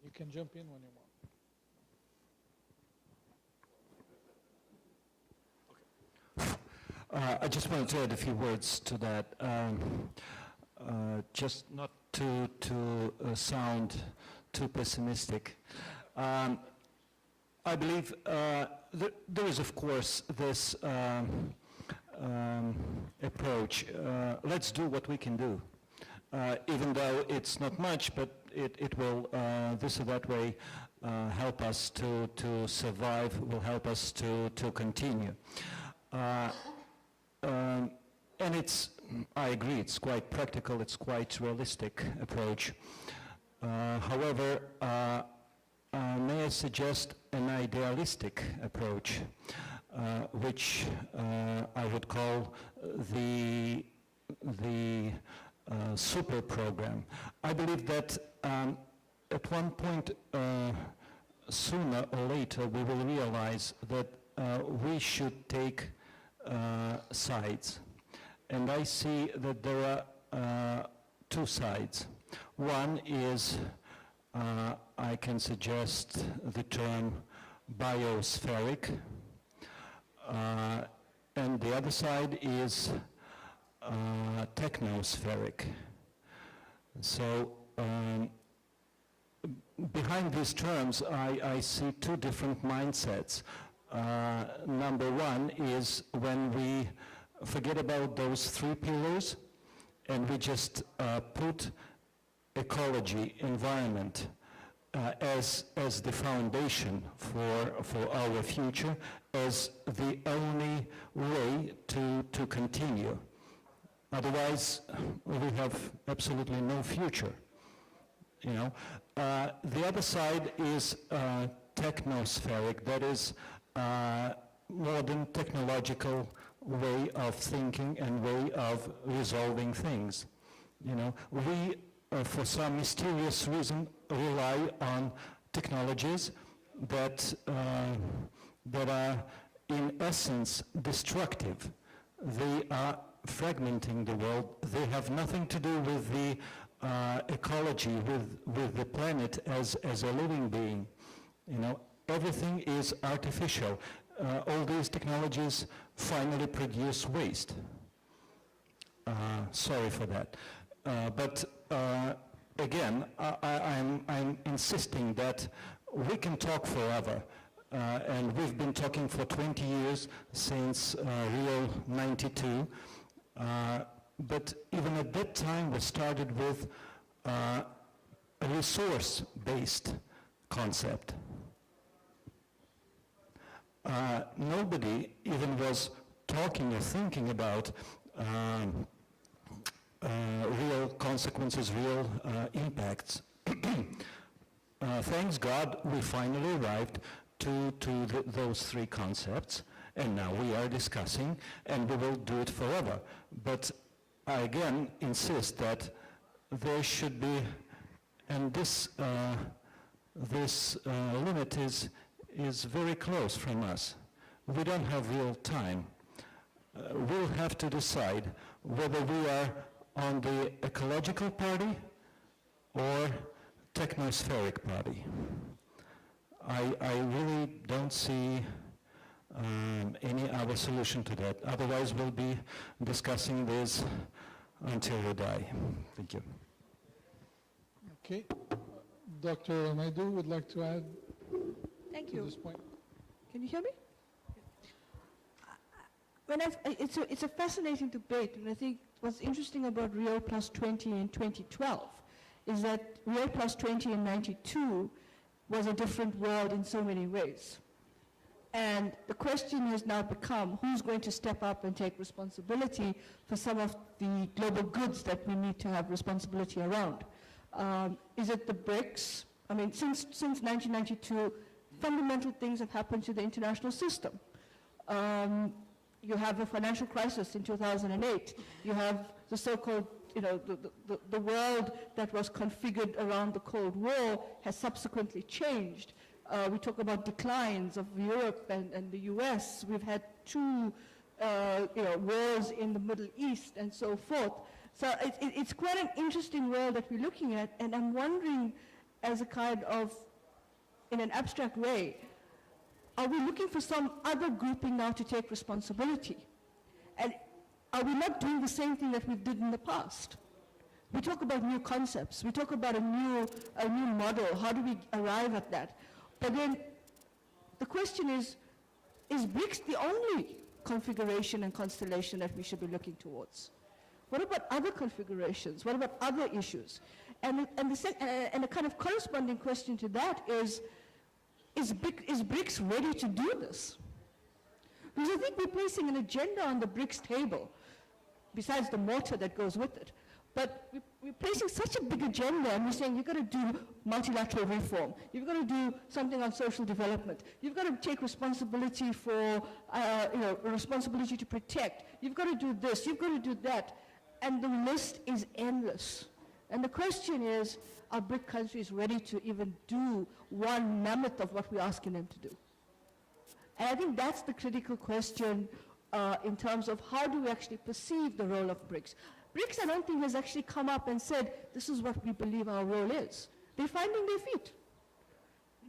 You can jump in when you want. I just wanted to add a few words to that, just not to sound too pessimistic. I believe there is, of course, this approach. Let's do what we can do, even though it's not much, but it will, this or that way, help us to survive, will help us to continue. And it's, I agree, it's quite practical, it's quite realistic approach. However, may I suggest an idealistic approach, which I would call the super program. I believe that at one point, sooner or later, we will realize that we should take sides. And I see that there are two sides. One is, I can suggest the term biospheric, and the other side is technospheric. So behind these terms, I see two different mindsets. Number one is when we forget about those three pillars and we just put ecology, environment, as the foundation for our future, as the only way to continue. Otherwise, we have absolutely no future. You know, the other side is technospheric. That is modern technological way of thinking and way of resolving things. You know, we, for some mysterious reason, rely on technologies that are in essence destructive. They are fragmenting the world. They have nothing to do with the ecology, with the planet as a living being. You know, everything is artificial. All these technologies finally produce waste. Sorry for that. But again, I'm insisting that we can talk forever. And we've been talking for 20 years since Rio 92. But even at that time, we started with a resource-based concept. Nobody even was talking or thinking about real consequences, real impacts. Thanks God, we finally arrived to those three concepts, and now we are discussing, and we will do it forever. But I again insist that there should be, and this limit is very close from us. We don't have real time. We'll have to decide whether we are on the ecological party or technospheric party. I really don't see any other solution to that. Otherwise, we'll be discussing this until we die. Thank you. Okay. Dr. Naidu would like to add Thank to you. this point. Can you hear me? It's a fascinating debate, and I think what's interesting about Rio Plus 20 in 2012 is that Rio Plus 20 in 92 was a different world in so many ways. And the question has now become, who's going to step up and take responsibility for some of the global goods that we need to have responsibility around? Is it the BRICS? I mean, since 1992, fundamental things have happened to the international system. You have a financial crisis in 2008. You have the so-called, the world that was configured around the Cold War has subsequently changed. We talk about declines of Europe and the US. We've had two, wars in the Middle East and so forth. So it's quite an interesting world that we're looking at, and I'm wondering, as a kind of, in an abstract way, are we looking for some other grouping now to take responsibility? And are we not doing the same thing that we did in the past? We talk about new concepts. We talk about a new model. How do we arrive at that? But then the question is BRICS the only configuration and constellation that we should be looking towards? What about other configurations? What about other issues? And a kind of corresponding question to that is BRICS ready to do this? Because I think we're placing an agenda on the BRICS table, besides the mortar that goes with it. But we're placing such a big agenda, and we're saying you've got to do multilateral reform. You've got to do something on social development. You've got to take responsibility for, responsibility to protect. You've got to do this. You've got to do that. And the list is endless. And the question is, are BRIC countries ready to even do one mammoth of what we're asking them to do? And I think that's the critical question in terms of how do we actually perceive the role of BRICS. BRICS, I don't think, has actually come up and said, this is what we believe our role is. They're finding their feet.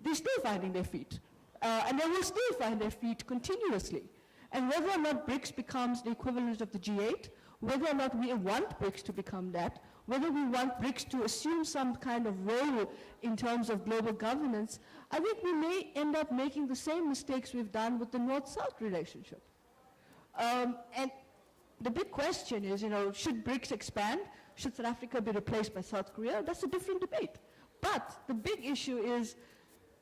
They're still finding their feet. And they will still find their feet continuously. And whether or not BRICS becomes the equivalent of the G8, whether or not we want BRICS to become that, whether we want BRICS to assume some kind of role in terms of global governance, I think we may end up making the same mistakes we've done with the North-South relationship. And the big question is, should BRICS expand? Should South Africa be replaced by South Korea? That's a different debate. But the big issue is,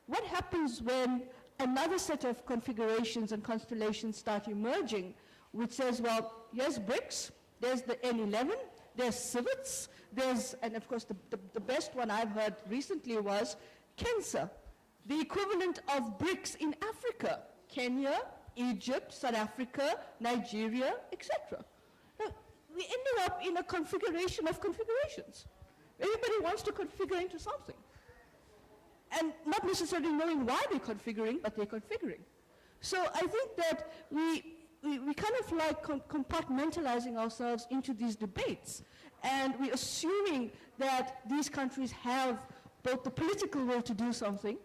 what happens when another set of configurations and constellations start emerging, which says, well, here's BRICS, there's the N11, there's civets, and of course the best one I've heard recently was KENSA, the equivalent of BRICS in Africa, Kenya, Egypt, South Africa, Nigeria, etc. Now, we ended up in a configuration of configurations. Everybody wants to configure into something. And not necessarily knowing why they're configuring, but they're configuring. So I think that we kind of like compartmentalizing ourselves into these debates, and we're assuming that these countries have both the political will to do something,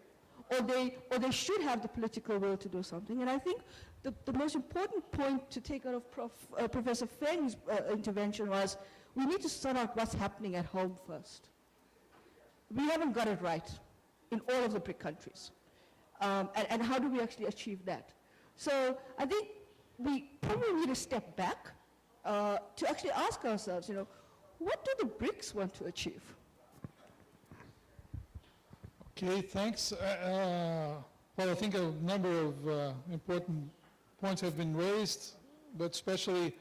or they should have the political will to do something. And I think the most important point to take out of Professor Feng's intervention was, we need to sort out what's happening at home first. We haven't got it right in all of the BRIC countries. And how do we actually achieve that? So I think we probably need to step back to actually ask ourselves, what do the BRICS want to achieve? Okay, thanks. Well, I think a number of important points have been raised, but especially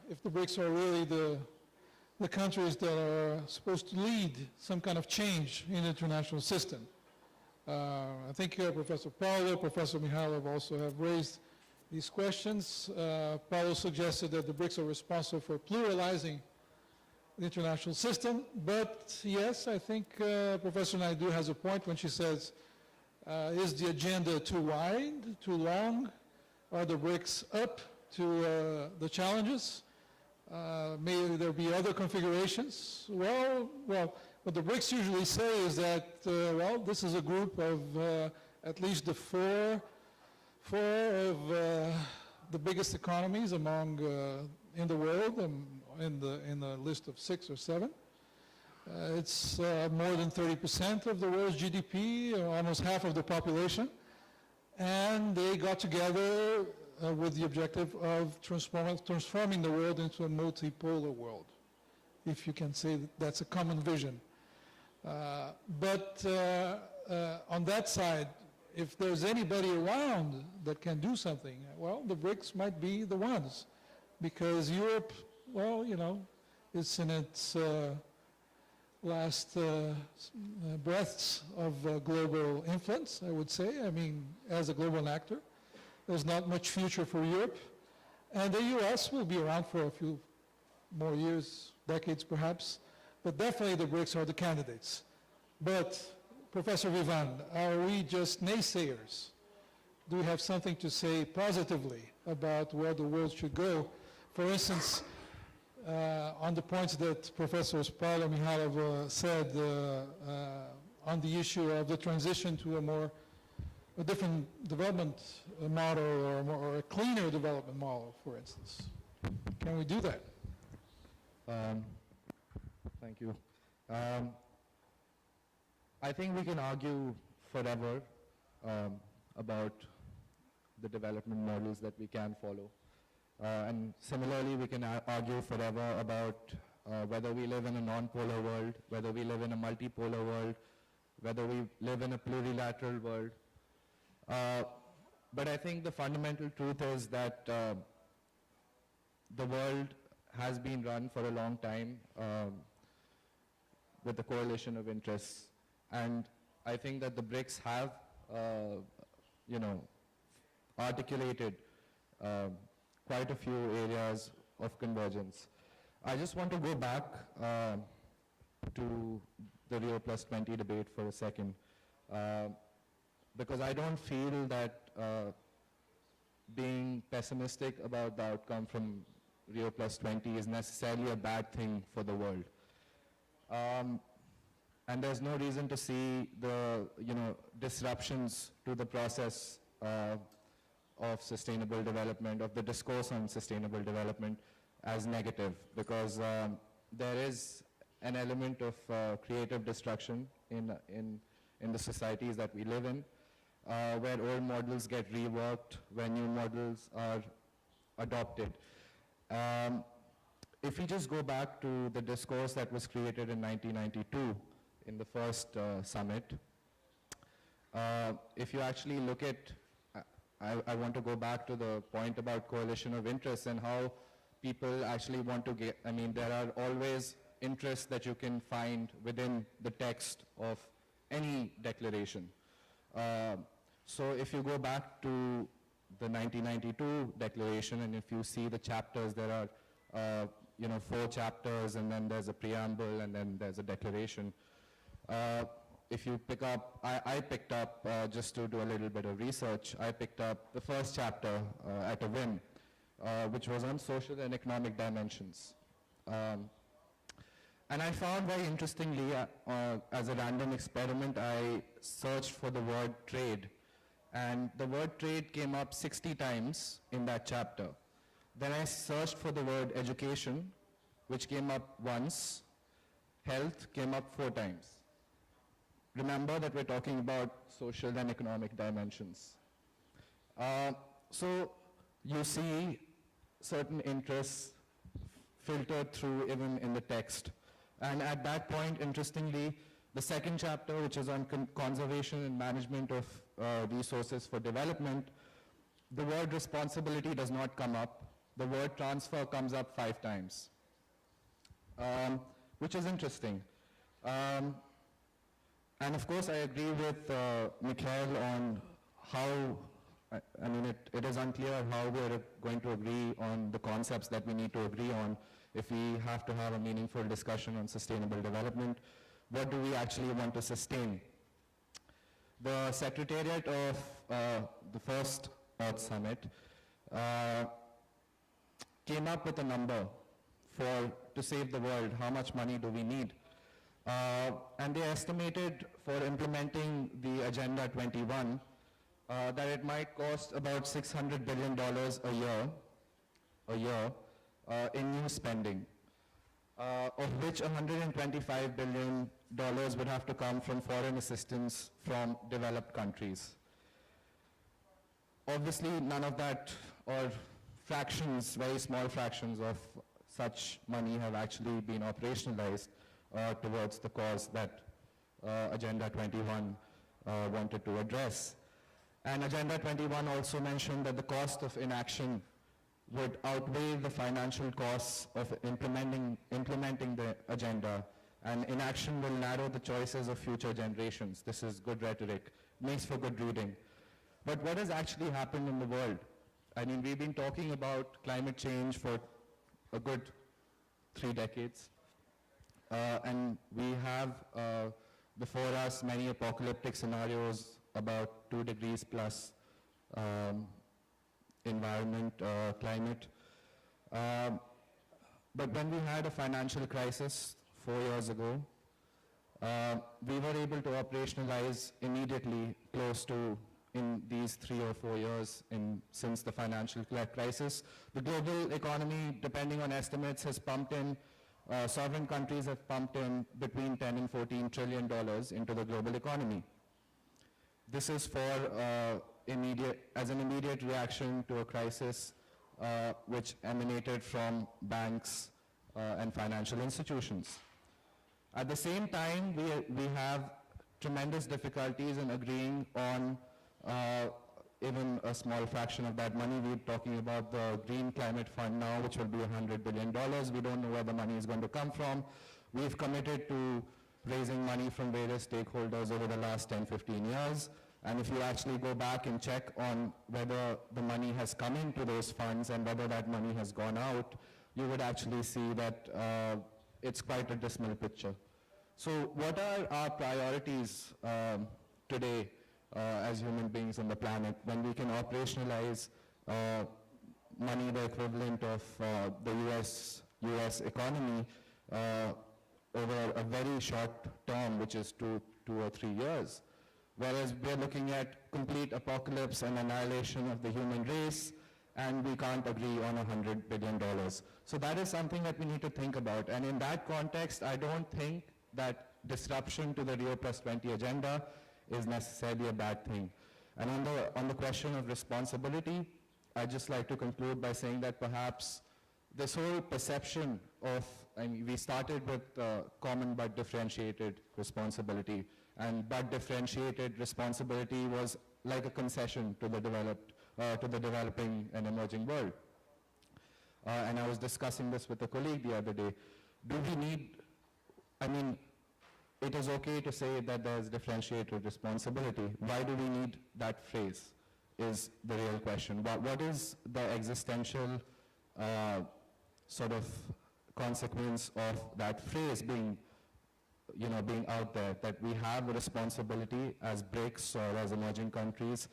if the BRICS are really the countries that are supposed to lead some kind of change in the international system. I think Professor Paulo, Professor Mihailov also have raised these questions. Paulo suggested that the BRICS are responsible for pluralizing the international system, but yes, I think Professor Naidu has a point when she says, is the agenda too wide, too long? Are the BRICS up to the challenges? May there be other configurations? Well, what the BRICS usually say is that, this is a group of at least the four of the biggest economies among in the world, in the list of 6 or 7. It's more than 30% of the world's GDP, almost half of the population. And they got together with the objective of transforming the world into a multipolar world, if you can say that's a common vision. But on that side, if there's anybody around that can do something, well, the BRICS might be the ones, because Europe, it's in its last breaths of global influence, I would say. I mean, as a global actor, there's not much future for Europe. And the US will be around for a few more years, decades perhaps, but definitely the BRICS are the candidates. But, Professor Vivan, are we just naysayers? Do we have something to say positively about where the world should go? For instance, on the points that Professor Paulo Mihalov said on the issue of the transition to a different development model or a cleaner development model, for instance. Can we do that? Thank you. I think we can argue forever about the development models that we can follow. And similarly, we can argue forever about whether we live in a non-polar world, whether we live in a multipolar world, whether we live in a plurilateral world. But I think the fundamental truth is that the world has been run for a long time with a coalition of interests. And I think that the BRICS have, articulated quite a few areas of convergence. I just want to go back to the Rio Plus 20 debate for a second, because I don't feel that being pessimistic about the outcome from Rio Plus 20 is necessarily a bad thing for the world. And there's no reason to see the disruptions to the process of sustainable development, of the discourse on sustainable development as negative, because there is an element of creative destruction in the societies that we live in, where old models get reworked, where new models are adopted. If we just go back to the discourse that was created in 1992 in the first summit, if you actually look at, I want to go back to the point about coalition of interests and how people actually want to get, there are always interests that you can find within the text of any declaration. So if you go back to the 1992 declaration, and if you see the chapters, there are 4 chapters, and then there's a preamble, and then there's a declaration. If you pick up, I picked up, just to do a little bit of research, I picked up the first chapter at a whim, which was on social and economic dimensions. And I found very interestingly, as a random experiment, I searched for the word trade. And the word trade came up 60 times in that chapter. Then I searched for the word education, which came up once. Health came up 4 times. Remember that we're talking about social and economic dimensions. So you see certain interests filtered through even in the text. And at that point, interestingly, the second chapter, which is on conservation and management of resources for development, the word responsibility does not come up. The word transfer comes up 5 times, which is interesting. And of course, I agree with Mikhail on how, it is unclear how we're going to agree on the concepts that we need to agree on if we have to have a meaningful discussion on sustainable development. What do we actually want to sustain? The Secretariat of the first Earth Summit came up with a number to save the world. How much money do we need? And they estimated for implementing the Agenda 21 that it might cost about $600 billion a year in new spending, of which $125 billion would have to come from foreign assistance from developed countries. Obviously, none of that, or fractions, very small fractions of such money have actually been operationalized towards the cause that Agenda 21 wanted to address. And Agenda 21 also mentioned that the cost of inaction would outweigh the financial costs of implementing the agenda, and inaction will narrow the choices of future generations. This is good rhetoric, makes for good reading. But what has actually happened in the world? We've been talking about climate change for a good 3 decades. And we have before us many apocalyptic scenarios about 2 degrees plus environment, climate. But when we had a financial crisis 4 years ago, we were able to operationalize immediately close to, in these 3 or 4 years since the financial crisis. The global economy, depending on estimates, has pumped in, sovereign countries have pumped in between 10 and 14 trillion dollars into the global economy. This is for as an immediate reaction to a crisis which emanated from banks and financial institutions. At the same time, we have tremendous difficulties in agreeing on even a small fraction of that money. We're talking about the Green Climate Fund now, which will be $100 billion. We don't know where the money is going to come from. We've committed to raising money from various stakeholders over the last 10, 15 years. And if you actually go back and check on whether the money has come into those funds and whether that money has gone out, you would actually see that it's quite a dismal picture. So what are our priorities today as human beings on the planet when we can operationalize money the equivalent of the US economy over a very short term, which is two or 3 years? Whereas we're looking at complete apocalypse and annihilation of the human race, and we can't agree on $100 billion. So that is something that we need to think about. And in that context, I don't think that disruption to the Rio Plus 20 agenda is necessarily a bad thing. And on the question of responsibility, I'd just like to conclude by saying that perhaps this whole perception of, we started with common but differentiated responsibility, and but differentiated responsibility was like a concession to the developing and emerging world. And I was discussing this with a colleague the other day. Do we need, it is okay to say that there's differentiated responsibility. Why do we need that phrase is the real question. What is the existential sort of consequence of that phrase being out there, that we have a responsibility as BRICS or as emerging countries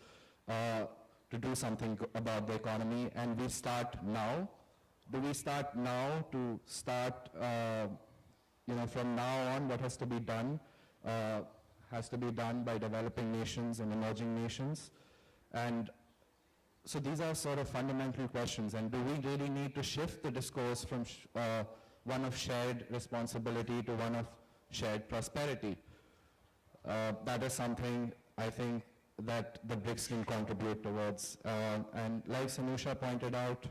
to do something about the economy, and we start now? Do we start now to start, from now on what has to be done by developing nations and emerging nations? And so these are sort of fundamental questions, and do we really need to shift the discourse from one of shared responsibility to one of shared prosperity? That is something I think that the BRICS can contribute towards. And like Sanusha pointed out,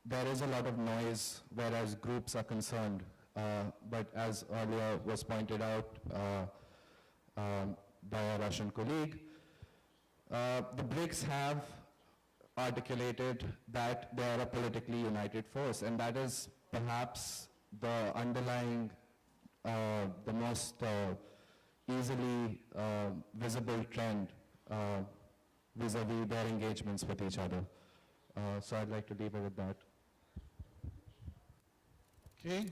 there is a lot of noise whereas groups are concerned. But as earlier was pointed out by a Russian colleague, the BRICS have articulated that they are a politically united force, and that is perhaps the underlying, the most easily visible trend vis-a-vis their engagements with each other. So I'd like to leave it with that. Okay.